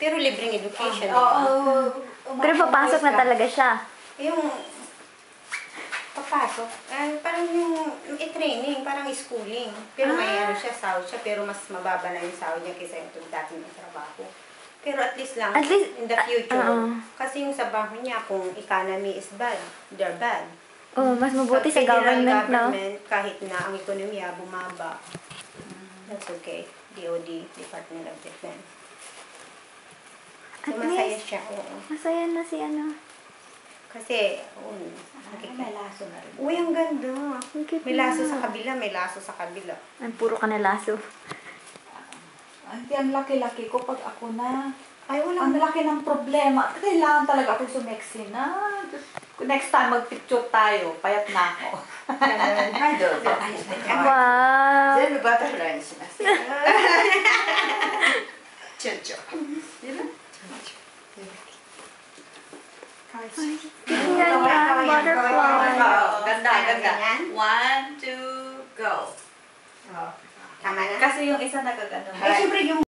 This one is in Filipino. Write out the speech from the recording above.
Pero libreng education. Pero papasok na talaga siya. Yung papasok, parang yung i-training, parang schooling. Pero may ano siya, sahod siya, pero mas mababa na yung sahod niya kaysa yung dati ng trabaho. Pero at least lang, in the future, kasi yung trabaho niya, kung economy is bad, they're bad. Mas mabuti sa government, no? Kahit na ang ekonomiya bumaba, that's okay. DOD, Department of Defense. So, masaya siya, oo. Masaya na si ano. Kasi, may laso na rin. uy, ang ganda. May laso sa kabila, may laso sa kabila. Ay, puro ka na laso. Hindi, ang laki-laki ko pag ako na. Ay, Ang laki ng problema. Kailangan talaga ako sumeksi na. Next time mag-picture tayo, payat na ako. Ay, doon. Wow!全部バタフライにします。ちょんちょん。いる？ Tingnan niya, butterfly. Ganda, ganda. 1, 2, go. Tama na? Kasi yung isa nakagano. Ay, syempre yung